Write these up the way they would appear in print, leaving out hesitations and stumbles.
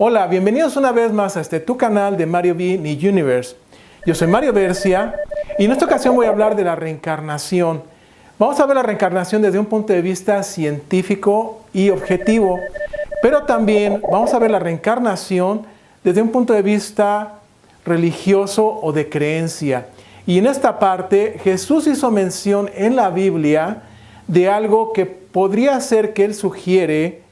Hola, bienvenidos una vez más a tu canal de Mario V. Ni Universe. Yo soy Mario Bercia y en esta ocasión voy a hablar de la reencarnación. Vamos a ver la reencarnación desde un punto de vista científico y objetivo, pero también vamos a ver la reencarnación desde un punto de vista religioso o de creencia. Y en esta parte Jesús hizo mención en la Biblia de algo que podría ser que Él sugiere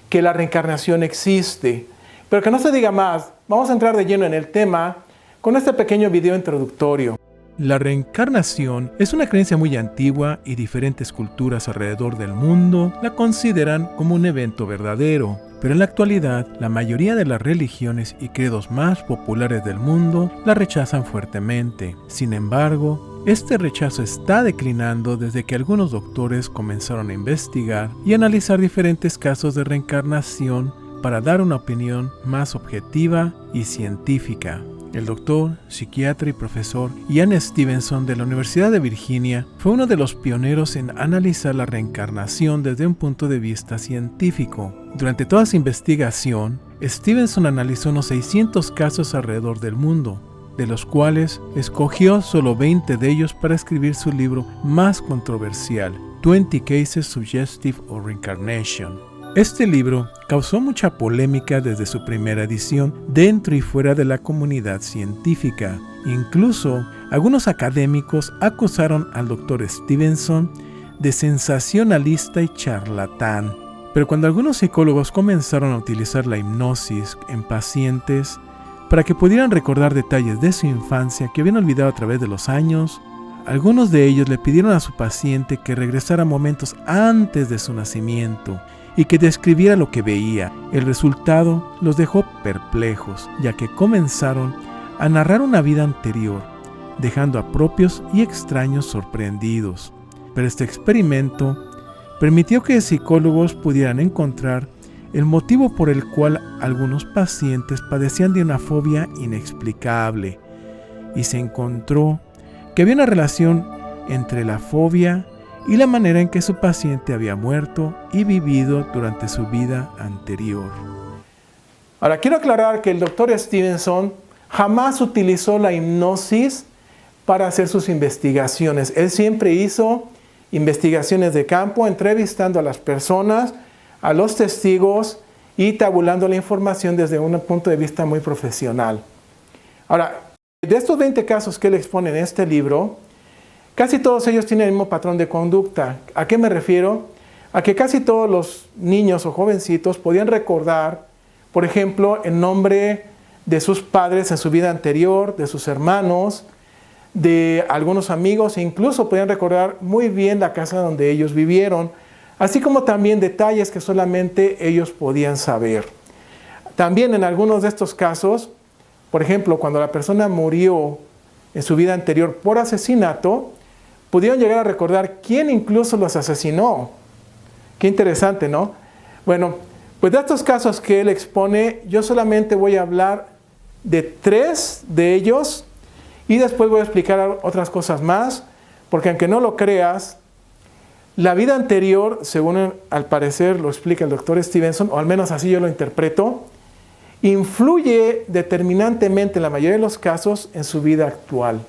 que la reencarnación existe. Pero que no se diga más, vamos a entrar de lleno en el tema con este pequeño video introductorio. La reencarnación es una creencia muy antigua y diferentes culturas alrededor del mundo la consideran como un evento verdadero. Pero en la actualidad, la mayoría de las religiones y credos más populares del mundo la rechazan fuertemente. Sin embargo, este rechazo está declinando desde que algunos doctores comenzaron a investigar y analizar diferentes casos de reencarnación para dar una opinión más objetiva y científica. El doctor, psiquiatra y profesor Ian Stevenson de la Universidad de Virginia fue uno de los pioneros en analizar la reencarnación desde un punto de vista científico. Durante toda su investigación, Stevenson analizó unos 600 casos alrededor del mundo, de los cuales escogió solo 20 de ellos para escribir su libro más controversial, 20 Cases Suggestive of Reincarnation. Este libro causó mucha polémica desde su primera edición dentro y fuera de la comunidad científica. Incluso, algunos académicos acusaron al Dr. Stevenson de sensacionalista y charlatán. Pero cuando algunos psicólogos comenzaron a utilizar la hipnosis en pacientes para que pudieran recordar detalles de su infancia que habían olvidado a través de los años, algunos de ellos le pidieron a su paciente que regresara momentos antes de su nacimiento y que describiera lo que veía. El resultado los dejó perplejos, ya que comenzaron a narrar una vida anterior, dejando a propios y extraños sorprendidos. Pero este experimento permitió que psicólogos pudieran encontrar el motivo por el cual algunos pacientes padecían de una fobia inexplicable, y se encontró que había una relación entre la fobia y la manera en que su paciente había muerto y vivido durante su vida anterior. Ahora, quiero aclarar que el Dr. Stevenson jamás utilizó la hipnosis para hacer sus investigaciones. Él siempre hizo investigaciones de campo, entrevistando a las personas, a los testigos y tabulando la información desde un punto de vista muy profesional. Ahora, de estos 20 casos que él expone en este libro, casi todos ellos tienen el mismo patrón de conducta. ¿A qué me refiero? A que casi todos los niños o jovencitos podían recordar, por ejemplo, el nombre de sus padres en su vida anterior, de sus hermanos, de algunos amigos, e incluso podían recordar muy bien la casa donde ellos vivieron, así como también detalles que solamente ellos podían saber. También en algunos de estos casos, por ejemplo, cuando la persona murió en su vida anterior por asesinato, pudieron llegar a recordar quién incluso los asesinó. Qué interesante, ¿no? Bueno, pues de estos casos que él expone, yo solamente voy a hablar de 3 de ellos y después voy a explicar otras cosas más, porque aunque no lo creas, la vida anterior, según al parecer lo explica el Dr. Stevenson, o al menos así yo lo interpreto, influye determinantemente en la mayoría de los casos en su vida actual.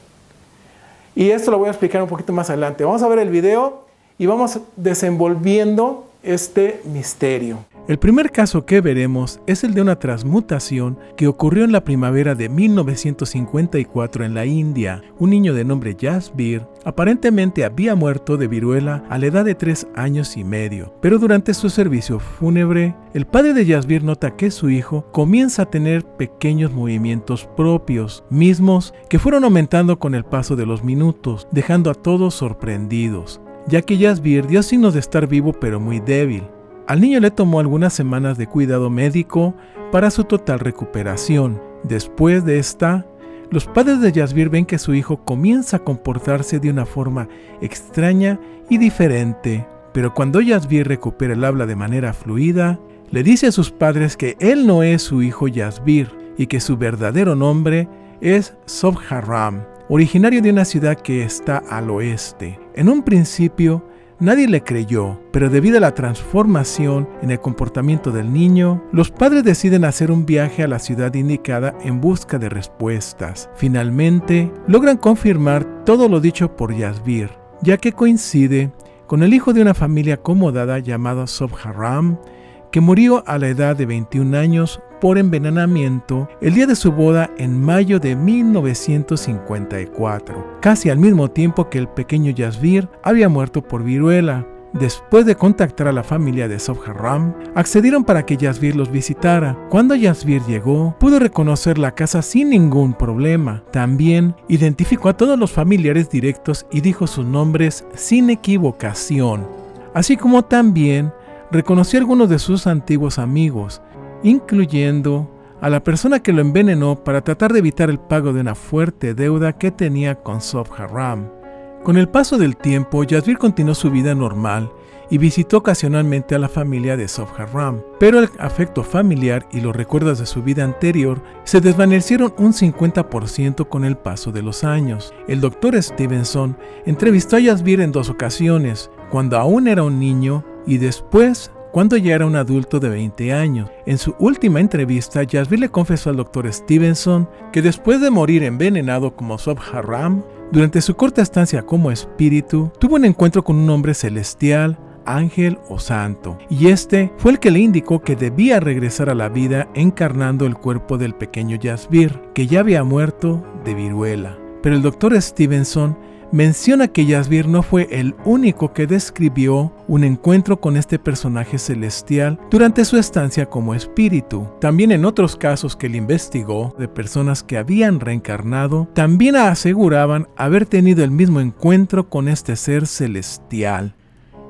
Y esto lo voy a explicar un poquito más adelante. Vamos a ver el video y vamos desenvolviendo este misterio. El primer caso que veremos es el de una transmutación que ocurrió en la primavera de 1954 en la India. Un niño de nombre Jasbir aparentemente había muerto de viruela a la edad de 3 años y medio, pero durante su servicio fúnebre, el padre de Jasbir nota que su hijo comienza a tener pequeños movimientos propios, mismos que fueron aumentando con el paso de los minutos, dejando a todos sorprendidos, ya que Jasbir dio signos de estar vivo pero muy débil. Al niño le tomó algunas semanas de cuidado médico para su total recuperación. Después de esta, los padres de Jasbir ven que su hijo comienza a comportarse de una forma extraña y diferente. Pero cuando Jasbir recupera el habla de manera fluida, le dice a sus padres que él no es su hijo Jasbir y que su verdadero nombre es Sobharam, originario de una ciudad que está al oeste. En un principio, Nadie le creyó, pero debido a la transformación en el comportamiento del niño, los padres deciden hacer un viaje a la ciudad indicada en busca de respuestas. Finalmente, logran confirmar todo lo dicho por Yasbir, ya que coincide con el hijo de una familia acomodada llamado Sobharam, que murió a la edad de 21 años por envenenamiento el día de su boda en mayo de 1954, casi al mismo tiempo que el pequeño Yasbir había muerto por viruela. Después de contactar a la familia de Sobharam, accedieron para que Yasbir los visitara. Cuando Yasbir llegó, pudo reconocer la casa sin ningún problema. También identificó a todos los familiares directos y dijo sus nombres sin equivocación, así como también reconoció a algunos de sus antiguos amigos, incluyendo a la persona que lo envenenó para tratar de evitar el pago de una fuerte deuda que tenía con Sobharam. Con el paso del tiempo, Yasbir continuó su vida normal y visitó ocasionalmente a la familia de Sobharam, pero el afecto familiar y los recuerdos de su vida anterior se desvanecieron un 50% con el paso de los años. El Dr. Stevenson entrevistó a Yasbir en 2 ocasiones, cuando aún era un niño y después cuando ya era un adulto de 20 años. En su última entrevista, Yasbir le confesó al Dr. Stevenson que después de morir envenenado como Sobharam, durante su corta estancia como espíritu, tuvo un encuentro con un hombre celestial, ángel o santo, y este fue el que le indicó que debía regresar a la vida encarnando el cuerpo del pequeño Yasbir, que ya había muerto de viruela. Pero el Dr. Stevenson menciona que Yasbir no fue el único que describió un encuentro con este personaje celestial durante su estancia como espíritu. También en otros casos que él investigó de personas que habían reencarnado, también aseguraban haber tenido el mismo encuentro con este ser celestial.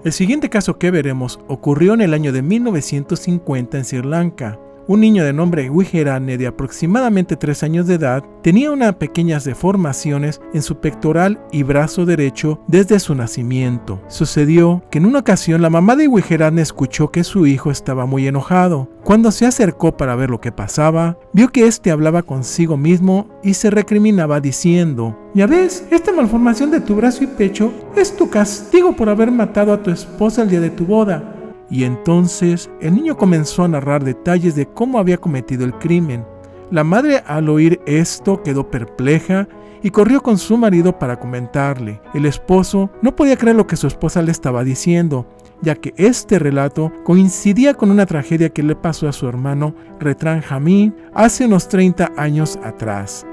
El siguiente caso que veremos ocurrió en el año de 1950 en Sri Lanka. Un niño de nombre Wijerane de aproximadamente 3 años de edad tenía unas pequeñas deformaciones en su pectoral y brazo derecho desde su nacimiento. Sucedió que en una ocasión la mamá de Wijerane escuchó que su hijo estaba muy enojado. Cuando se acercó para ver lo que pasaba, vio que éste hablaba consigo mismo y se recriminaba diciendo: «Ya ves, esta malformación de tu brazo y pecho es tu castigo por haber matado a tu esposa el día de tu boda». Y entonces el niño comenzó a narrar detalles de cómo había cometido el crimen. La madre, al oír esto, quedó perpleja y corrió con su marido para comentarle. El esposo no podía creer lo que su esposa le estaba diciendo, ya que este relato coincidía con una tragedia que le pasó a su hermano Retran Jami hace unos 30 años atrás.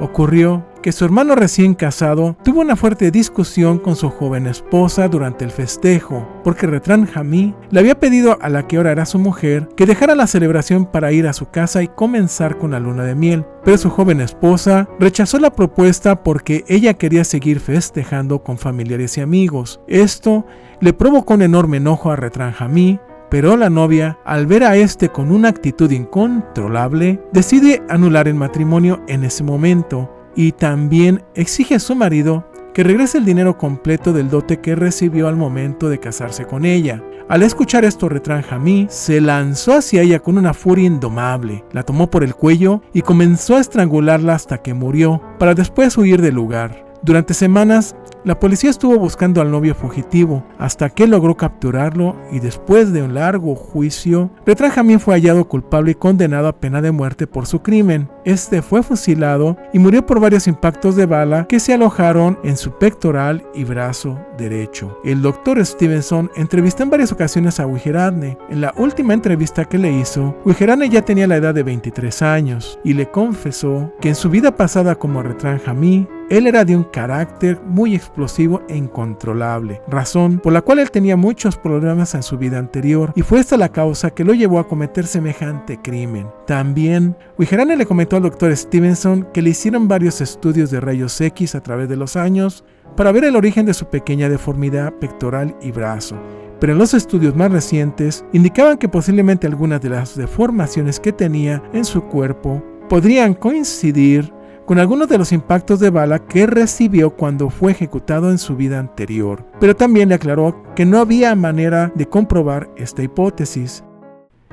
Ocurrió que su hermano recién casado tuvo una fuerte discusión con su joven esposa durante el festejo, porque Retran Jami le había pedido a la que ahora era su mujer que dejara la celebración para ir a su casa y comenzar con la luna de miel, pero su joven esposa rechazó la propuesta porque ella quería seguir festejando con familiares y amigos. Esto le provocó un enorme enojo a Retran Jami, pero la novia, al ver a este con una actitud incontrolable, decide anular el matrimonio en ese momento y también exige a su marido que regrese el dinero completo del dote que recibió al momento de casarse con ella. Al escuchar esto, Retran Jami se lanzó hacia ella con una furia indomable, la tomó por el cuello y comenzó a estrangularla hasta que murió, para después huir del lugar. Durante semanas, la policía estuvo buscando al novio fugitivo hasta que logró capturarlo y después de un largo juicio, Retran Jami fue hallado culpable y condenado a pena de muerte por su crimen. Este fue fusilado y murió por varios impactos de bala que se alojaron en su pectoral y brazo derecho. El Dr. Stevenson entrevistó en varias ocasiones a Wijerane. En la última entrevista que le hizo, Wijerane ya tenía la edad de 23 años y le confesó que en su vida pasada como Retran Jami, él era de un carácter muy explosivo e incontrolable, razón por la cual él tenía muchos problemas en su vida anterior y fue esta la causa que lo llevó a cometer semejante crimen. También, Wijerane le comentó al Dr. Stevenson que le hicieron varios estudios de rayos X a través de los años para ver el origen de su pequeña deformidad pectoral y brazo. Pero en los estudios más recientes indicaban que posiblemente algunas de las deformaciones que tenía en su cuerpo podrían coincidir con algunos de los impactos de bala que recibió cuando fue ejecutado en su vida anterior. Pero también le aclaró que no había manera de comprobar esta hipótesis.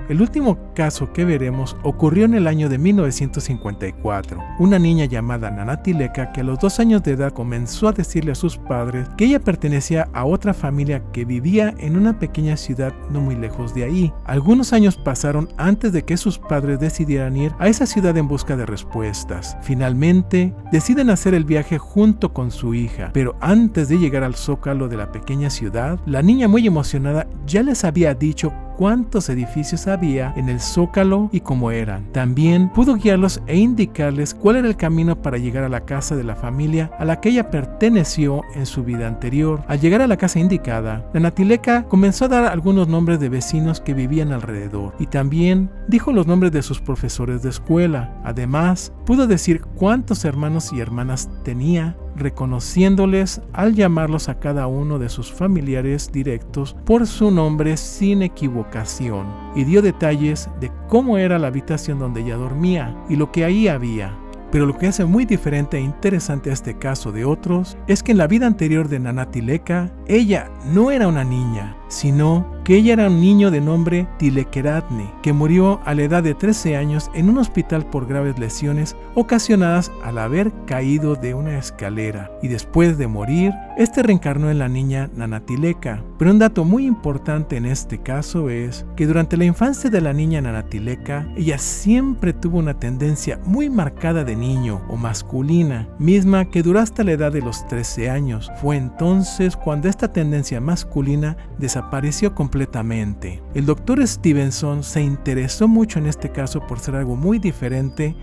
El último caso que veremos ocurrió en el año de 1954. Una niña llamada Nanatileka, que a los 2 años de edad comenzó a decirle a sus padres que ella pertenecía a otra familia que vivía en una pequeña ciudad no muy lejos de ahí. Algunos años pasaron antes de que sus padres decidieran ir a esa ciudad en busca de respuestas. Finalmente, deciden hacer el viaje junto con su hija, pero antes de llegar al zócalo de la pequeña ciudad, la niña, muy emocionada, ya les había dicho cuántos edificios había en el zócalo y cómo eran. También pudo guiarlos e indicarles cuál era el camino para llegar a la casa de la familia a la que ella perteneció en su vida anterior. Al llegar a la casa indicada, Nanatileka comenzó a dar algunos nombres de vecinos que vivían alrededor y también dijo los nombres de sus profesores de escuela. Además, pudo decir cuántos hermanos y hermanas tenía, reconociéndoles al llamarlos a cada uno de sus familiares directos por su nombre sin equivocación, y dio detalles de cómo era la habitación donde ella dormía y lo que ahí había. Pero lo que hace muy diferente e interesante a este caso de otros es que en la vida anterior de Nanatileka, ella no era una niña, sino que ella era un niño de nombre Tilekeratne, que murió a la edad de 13 años en un hospital por graves lesiones ocasionadas al haber caído de una escalera, y después de morir, reencarnó en la niña Nanatileka. Pero un dato muy importante en este caso es que durante la infancia de la niña Nanatileka, ella siempre tuvo una tendencia muy marcada de niño o masculina, misma que duró hasta la edad de los 13 años. Fue entonces cuando esta tendencia masculina desapareció completamente. El Dr. Stevenson se interesó mucho en este caso por ser algo muy diferente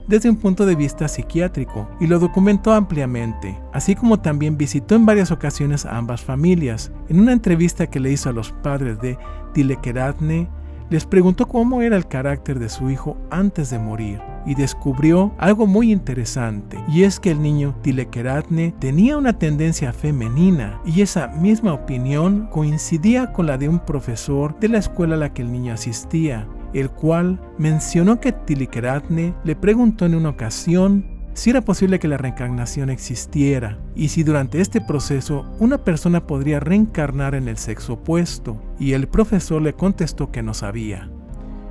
desde un punto de vista psiquiátrico y lo documentó ampliamente, así como también visitó en varias ocasiones a ambas familias. En una entrevista que le hizo a los padres de Tilekeratne, les preguntó cómo era el carácter de su hijo antes de morir y descubrió algo muy interesante, y es que el niño Tilekeratne tenía una tendencia femenina, y esa misma opinión coincidía con la de un profesor de la escuela a la que el niño asistía, el cual mencionó que Tilekeratne le preguntó en una ocasión si era posible que la reencarnación existiera y si durante este proceso una persona podría reencarnar en el sexo opuesto, y el profesor le contestó que no sabía.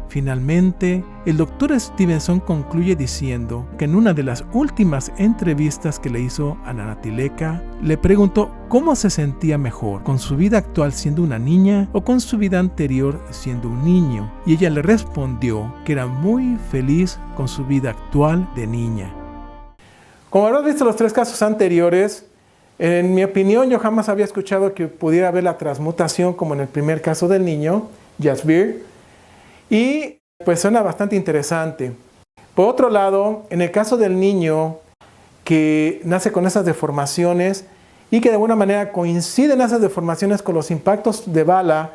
Finalmente, el Dr. Stevenson concluye diciendo que en una de las últimas entrevistas que le hizo a Nanatileka, le preguntó cómo se sentía mejor, con su vida actual siendo una niña o con su vida anterior siendo un niño, y ella le respondió que era muy feliz con su vida actual de niña. Como habrás visto los 3 casos anteriores, en mi opinión yo jamás había escuchado que pudiera haber la transmutación como en el primer caso del niño, Jasbir, y pues suena bastante interesante. Por otro lado, en el caso del niño que nace con esas deformaciones y que de alguna manera coinciden esas deformaciones con los impactos de bala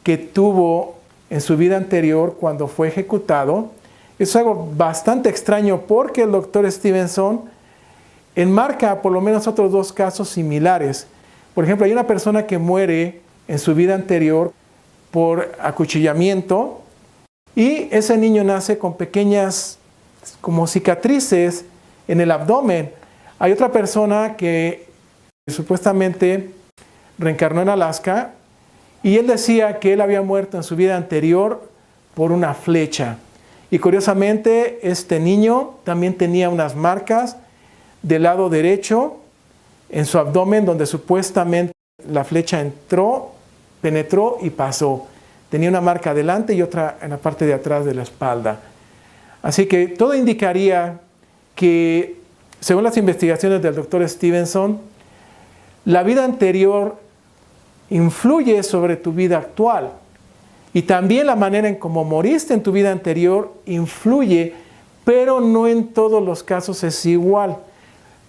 que tuvo en su vida anterior cuando fue ejecutado, es algo bastante extraño porque el Dr. Stevenson enmarca por lo menos otros 2 casos similares. Por ejemplo, hay una persona que muere en su vida anterior por acuchillamiento, y ese niño nace con pequeñas como cicatrices en el abdomen. Hay otra persona que supuestamente reencarnó en Alaska y él decía que él había muerto en su vida anterior por una flecha. Y curiosamente este niño también tenía unas marcas del lado derecho en su abdomen donde supuestamente la flecha entró, penetró y pasó. Tenía una marca adelante y otra en la parte de atrás de la espalda. Así que todo indicaría que, según las investigaciones del Dr. Stevenson, la vida anterior influye sobre tu vida actual. Y también la manera en cómo moriste en tu vida anterior influye, pero no en todos los casos es igual.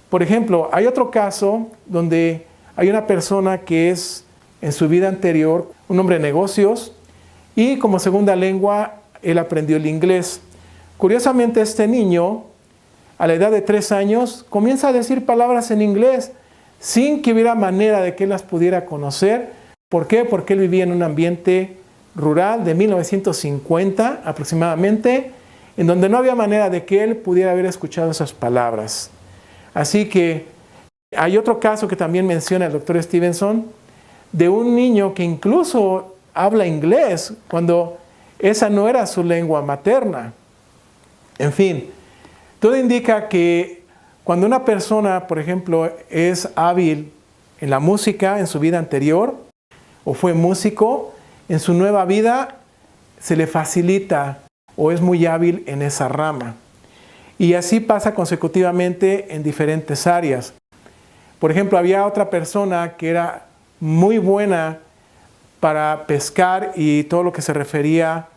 Por ejemplo, hay otro caso donde hay una persona que es en su vida anterior un hombre de negocios, y como segunda lengua, él aprendió el inglés. Curiosamente, este niño, a la edad de 3 años, comienza a decir palabras en inglés sin que hubiera manera de que él las pudiera conocer. ¿Por qué? Porque él vivía en un ambiente rural de 1950 aproximadamente, en donde no había manera de que él pudiera haber escuchado esas palabras. Así que hay otro caso que también menciona el Dr. Stevenson, de un niño que incluso habla inglés cuando esa no era su lengua materna. En fin, todo indica que cuando una persona, por ejemplo, es hábil en la música en su vida anterior, o fue músico, en su nueva vida se le facilita o es muy hábil en esa rama. Y así pasa consecutivamente en diferentes áreas. Por ejemplo, había otra persona que era muy buena para pescar y todo lo que se refería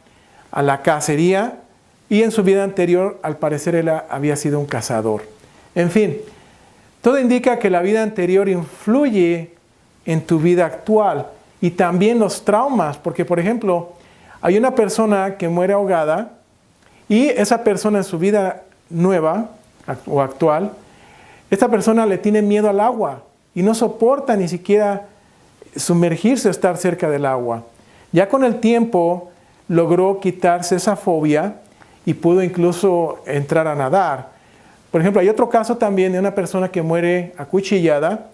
a la cacería, y en su vida anterior, al parecer, él había sido un cazador. En fin, todo indica que la vida anterior influye en tu vida actual y también los traumas, porque, por ejemplo, hay una persona que muere ahogada y esa persona en su vida nueva o actual, esta persona le tiene miedo al agua y no soporta ni siquiera sumergirse o estar cerca del agua. Ya con el tiempo logró quitarse esa fobia y pudo incluso entrar a nadar. Por ejemplo, hay otro caso también de una persona que muere acuchillada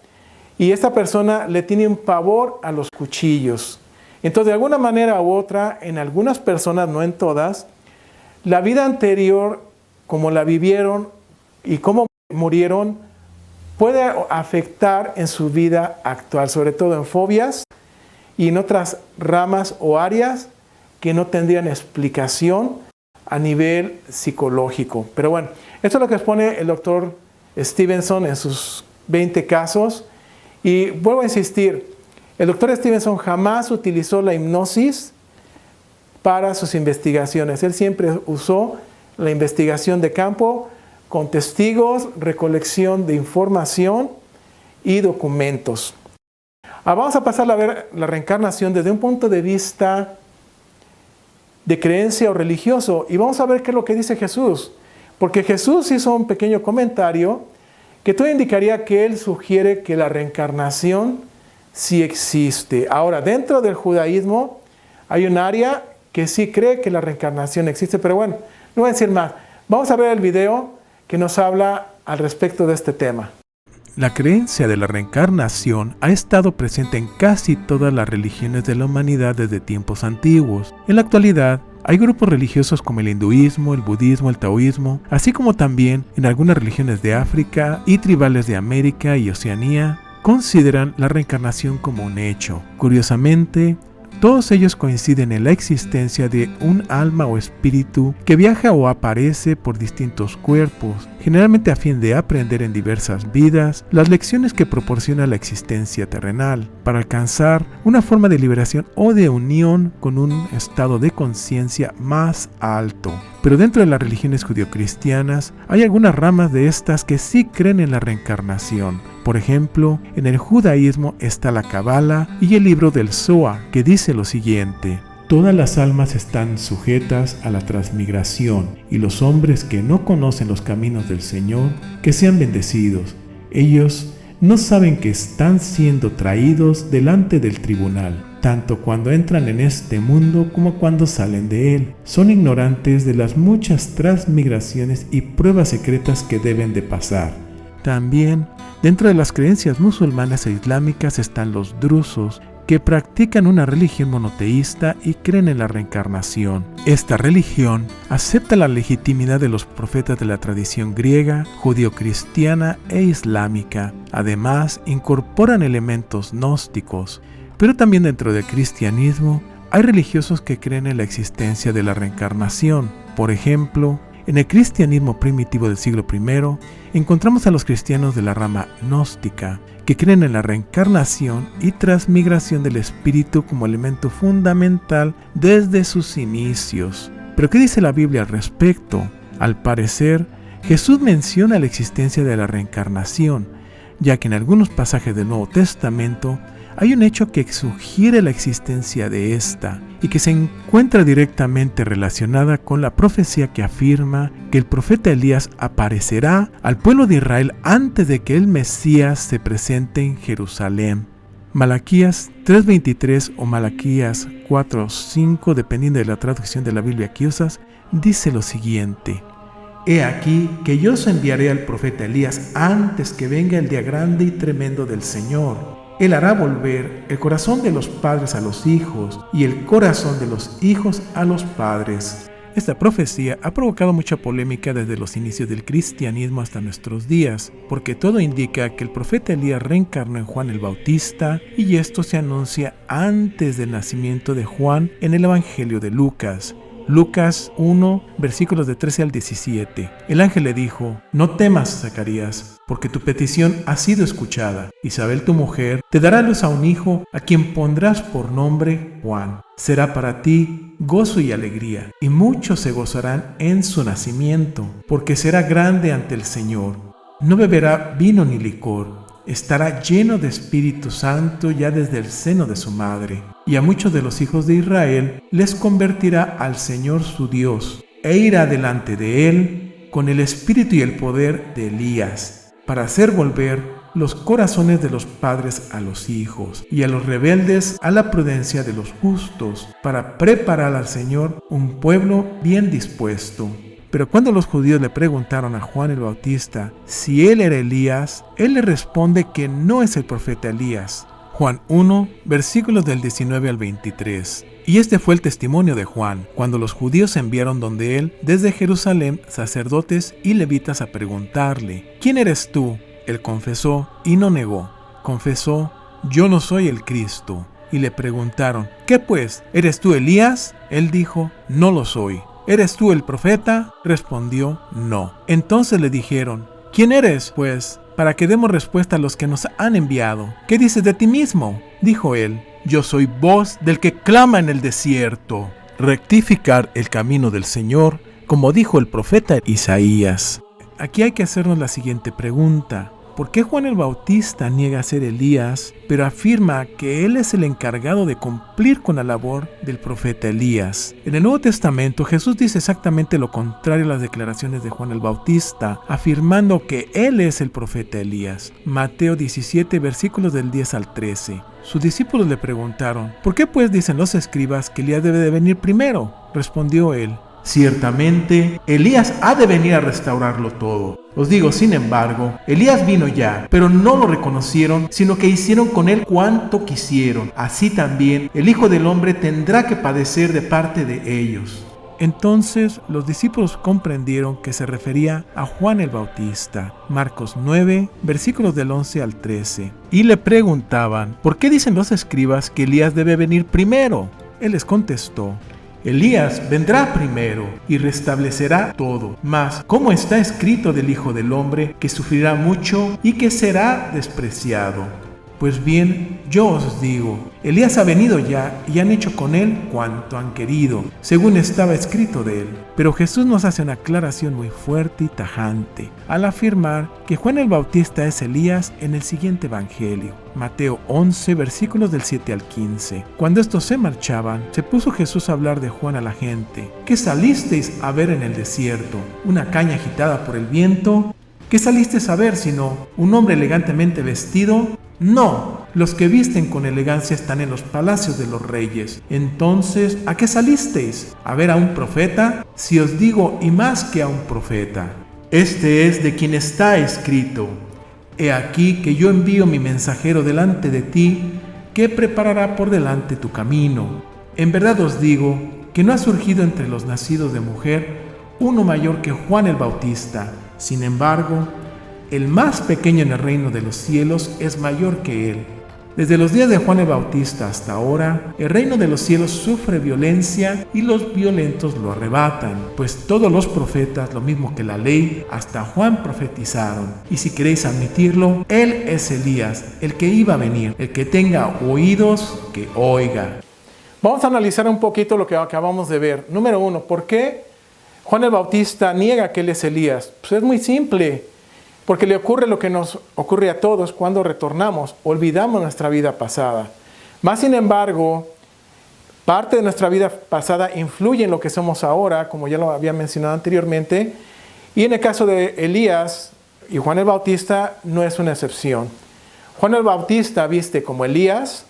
y esta persona le tiene un pavor a los cuchillos. Entonces, de alguna manera u otra, en algunas personas, no en todas, la vida anterior, como la vivieron y cómo murieron, puede afectar en su vida actual, sobre todo en fobias y en otras ramas o áreas que no tendrían explicación a nivel psicológico. Pero bueno, esto es lo que expone el doctor Stevenson en sus 20 casos. Y vuelvo a insistir, el doctor Stevenson jamás utilizó la hipnosis para sus investigaciones. Él siempre usó la investigación de campo con testigos, recolección de información y documentos. Vamos a pasar a ver la reencarnación desde un punto de vista de creencia o religioso, y vamos a ver qué es lo que dice Jesús, porque Jesús hizo un pequeño comentario que todo indicaría que él sugiere que la reencarnación sí existe. Ahora, dentro del judaísmo hay un área que sí cree que la reencarnación existe, pero bueno, no voy a decir más. Vamos a ver el video que nos habla al respecto de este tema. La creencia de la reencarnación ha estado presente en casi todas las religiones de la humanidad desde tiempos antiguos. En la actualidad, hay grupos religiosos como el hinduismo, el budismo, el taoísmo, así como también en algunas religiones de África y tribales de América y Oceanía, consideran la reencarnación como un hecho. Curiosamente, todos ellos coinciden en la existencia de un alma o espíritu que viaja o aparece por distintos cuerpos, generalmente a fin de aprender en diversas vidas las lecciones que proporciona la existencia terrenal, para alcanzar una forma de liberación o de unión con un estado de conciencia más alto. Pero dentro de las religiones judio-cristianas hay algunas ramas de estas que sí creen en la reencarnación. Por ejemplo, en el judaísmo está la Kabbalah y el libro del Zohar, que dice lo siguiente: todas las almas están sujetas a la transmigración, y los hombres que no conocen los caminos del Señor, que sean bendecidos. Ellos no saben que están siendo traídos delante del tribunal, tanto cuando entran en este mundo como cuando salen de él. Son ignorantes de las muchas transmigraciones y pruebas secretas que deben de pasar. También, dentro de las creencias musulmanas e islámicas están los drusos, que practican una religión monoteísta y creen en la reencarnación. Esta religión acepta la legitimidad de los profetas de la tradición griega, judío-cristiana e islámica. Además, incorporan elementos gnósticos. Pero también dentro del cristianismo hay religiosos que creen en la existencia de la reencarnación. Por ejemplo, en el cristianismo primitivo del siglo I, encontramos a los cristianos de la rama gnóstica, que creen en la reencarnación y transmigración del espíritu como elemento fundamental desde sus inicios. ¿Pero qué dice la Biblia al respecto? Al parecer, Jesús menciona la existencia de la reencarnación, ya que en algunos pasajes del Nuevo Testamento hay un hecho que sugiere la existencia de esta y que se encuentra directamente relacionada con la profecía que afirma que el profeta Elías aparecerá al pueblo de Israel antes de que el Mesías se presente en Jerusalén. Malaquías 3:23 o Malaquías 4:5, dependiendo de la traducción de la Biblia que usas, dice lo siguiente: He aquí que yo os enviaré al profeta Elías antes que venga el día grande y tremendo del Señor. Él hará volver el corazón de los padres a los hijos y el corazón de los hijos a los padres. Esta profecía ha provocado mucha polémica desde los inicios del cristianismo hasta nuestros días, porque todo indica que el profeta Elías reencarnó en Juan el Bautista, y esto se anuncia antes del nacimiento de Juan en el Evangelio de Lucas. Lucas 1, versículos de 13 al 17. El ángel le dijo: No temas, Zacarías, porque tu petición ha sido escuchada. Isabel, tu mujer, te dará a luz a un hijo, a quien pondrás por nombre Juan. Será para ti gozo y alegría, y muchos se gozarán en su nacimiento, porque será grande ante el Señor. No beberá vino ni licor. Estará lleno de Espíritu Santo ya desde el seno de su madre, y a muchos de los hijos de Israel les convertirá al Señor su Dios, e irá delante de él con el espíritu y el poder de Elías, para hacer volver los corazones de los padres a los hijos, y a los rebeldes a la prudencia de los justos, para preparar al Señor un pueblo bien dispuesto. Pero cuando los judíos le preguntaron a Juan el Bautista si él era Elías, él le responde que no es el profeta Elías. Juan 1, versículos del 19 al 23. Y este fue el testimonio de Juan, cuando los judíos enviaron donde él, desde Jerusalén, sacerdotes y levitas a preguntarle: ¿Quién eres tú? Él confesó y no negó. Confesó: Yo no soy el Cristo. Y le preguntaron: ¿Qué pues? ¿Eres tú Elías? Él dijo: No lo soy. ¿Eres tú el profeta? Respondió: No. Entonces le dijeron: ¿Quién eres, pues, para que demos respuesta a los que nos han enviado? ¿Qué dices de ti mismo? Dijo él: Yo soy voz del que clama en el desierto. Rectificar el camino del Señor, como dijo el profeta Isaías. Aquí hay que hacernos la siguiente pregunta: ¿por qué Juan el Bautista niega ser Elías, pero afirma que él es el encargado de cumplir con la labor del profeta Elías? En el Nuevo Testamento, Jesús dice exactamente lo contrario a las declaraciones de Juan el Bautista, afirmando que él es el profeta Elías. Mateo 17, versículos del 10 al 13. Sus discípulos le preguntaron: ¿por qué pues dicen los escribas que Elías debe de venir primero? Respondió él: Ciertamente, Elías ha de venir a restaurarlo todo. Os digo, sin embargo, Elías vino ya, pero no lo reconocieron, sino que hicieron con él cuanto quisieron. Así también, el Hijo del Hombre tendrá que padecer de parte de ellos. Entonces los discípulos comprendieron que se refería a Juan el Bautista. Marcos 9, versículos del 11 al 13. Y le preguntaban: ¿por qué dicen los escribas que Elías debe venir primero? Él les contestó: Elías vendrá primero y restablecerá todo. Mas, como está escrito del Hijo del Hombre, que sufrirá mucho y que será despreciado. Pues bien, yo os digo, Elías ha venido ya y han hecho con él cuanto han querido, según estaba escrito de él. Pero Jesús nos hace una aclaración muy fuerte y tajante, al afirmar que Juan el Bautista es Elías en el siguiente evangelio. Mateo 11, versículos del 7 al 15. Cuando estos se marchaban, se puso Jesús a hablar de Juan a la gente. ¿Qué salisteis a ver en el desierto? ¿Una caña agitada por el viento? ¿Qué salisteis a ver sino un hombre elegantemente vestido? No, los que visten con elegancia están en los palacios de los reyes. Entonces, ¿a qué salisteis? ¿A ver a un profeta? Si os digo, y más que a un profeta. Este es de quien está escrito: He aquí que yo envío mi mensajero delante de ti, que preparará por delante tu camino. En verdad os digo que no ha surgido entre los nacidos de mujer uno mayor que Juan el Bautista. Sin embargo, el más pequeño en el reino de los cielos es mayor que él. Desde los días de Juan el Bautista hasta ahora, el reino de los cielos sufre violencia y los violentos lo arrebatan, pues todos los profetas, lo mismo que la ley, hasta Juan profetizaron. Y si queréis admitirlo, él es Elías, el que iba a venir. El que tenga oídos, que oiga. Vamos a analizar un poquito lo que acabamos de ver. Número 1, ¿por qué Juan el Bautista niega que él es Elías? Pues es muy simple. Porque le ocurre lo que nos ocurre a todos cuando retornamos, olvidamos nuestra vida pasada. Más sin embargo, parte de nuestra vida pasada influye en lo que somos ahora, como ya lo había mencionado anteriormente, y en el caso de Elías y Juan el Bautista no es una excepción. Juan el Bautista viste como Elías,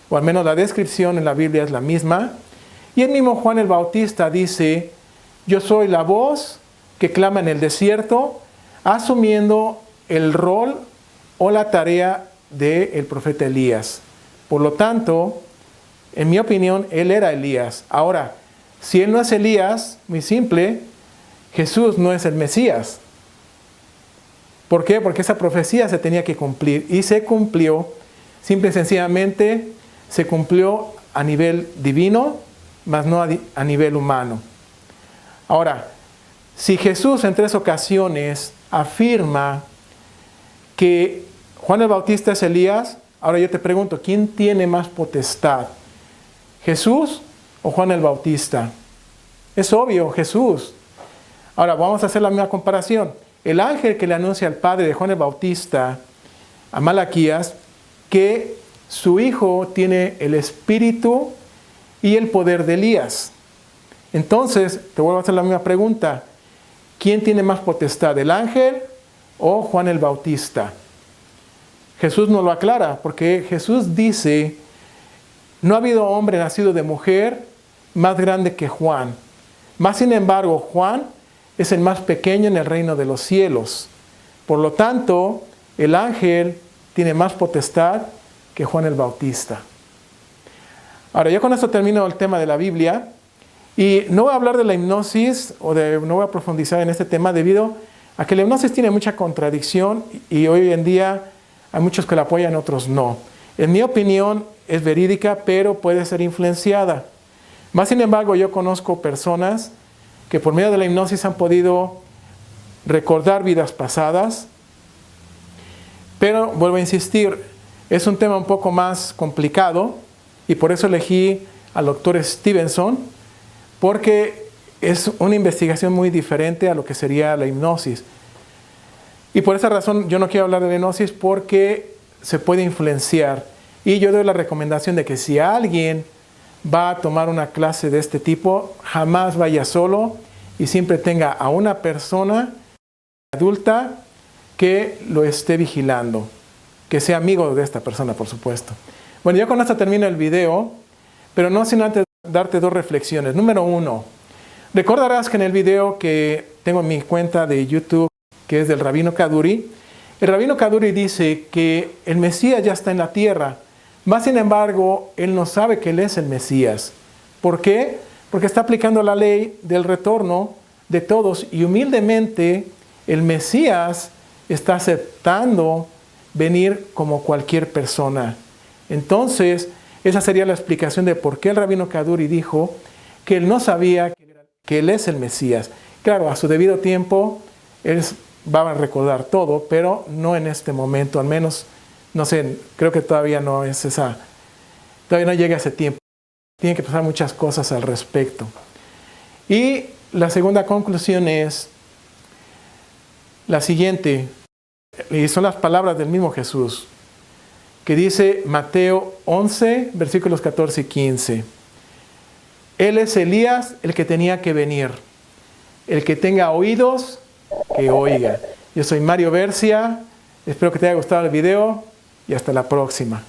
o al menos la descripción en la Biblia es la misma, y el mismo Juan el Bautista dice: yo soy la voz que clama en el desierto, asumiendo el rol o la tarea del profeta Elías. Por lo tanto, en mi opinión, él era Elías. Ahora, si él no es Elías, muy simple, Jesús no es el Mesías. ¿Por qué? Porque esa profecía se tenía que cumplir y se cumplió, simple y sencillamente, se cumplió a nivel divino, mas no a nivel humano. Ahora, si Jesús en 3 ocasiones afirma que Juan el Bautista es Elías, ahora yo te pregunto, ¿quién tiene más potestad? ¿Jesús o Juan el Bautista? Es obvio, Jesús. Ahora vamos a hacer la misma comparación. El ángel que le anuncia al padre de Juan el Bautista, a Malaquías, que su hijo tiene el espíritu y el poder de Elías. Entonces, te vuelvo a hacer la misma pregunta. ¿Quién tiene más potestad, el ángel o Juan el Bautista? Jesús no lo aclara, porque Jesús dice, no ha habido hombre nacido de mujer más grande que Juan. Más sin embargo, Juan es el más pequeño en el reino de los cielos. Por lo tanto, el ángel tiene más potestad que Juan el Bautista. Ahora, yo con esto termino el tema de la Biblia. Y no voy a hablar de la hipnosis, no voy a profundizar en este tema debido a que la hipnosis tiene mucha contradicción y hoy en día hay muchos que la apoyan, otros no. En mi opinión es verídica, pero puede ser influenciada. Más sin embargo, yo conozco personas que por medio de la hipnosis han podido recordar vidas pasadas, pero vuelvo a insistir, es un tema un poco más complicado y por eso elegí al doctor Stevenson, porque es una investigación muy diferente a lo que sería la hipnosis. Y por esa razón yo no quiero hablar de la hipnosis porque se puede influenciar. Y yo doy la recomendación de que si alguien va a tomar una clase de este tipo, jamás vaya solo y siempre tenga a una persona adulta que lo esté vigilando, que sea amigo de esta persona, por supuesto. Bueno, yo con esto termino el video, pero no sin antes darte 2 reflexiones. Número 1, recordarás que en el video que tengo en mi cuenta de YouTube, que es del Rabino Kaduri, el Rabino Kaduri dice que el Mesías ya está en la tierra, más sin embargo, él no sabe que él es el Mesías. ¿Por qué? Porque está aplicando la ley del retorno de todos y humildemente el Mesías está aceptando venir como cualquier persona. Entonces, esa sería la explicación de por qué el Rabino Kaduri dijo que él no sabía que él es el Mesías. Claro, a su debido tiempo, él va a recordar todo, pero no en este momento, al menos, no sé, creo que todavía no llega ese tiempo. Tienen que pasar muchas cosas al respecto. Y la segunda conclusión es la siguiente, y son las palabras del mismo Jesús, que dice Mateo 11, versículos 14 y 15. Él es Elías, el que tenía que venir. El que tenga oídos, que oiga. Yo soy Mario Bercia, espero que te haya gustado el video y hasta la próxima.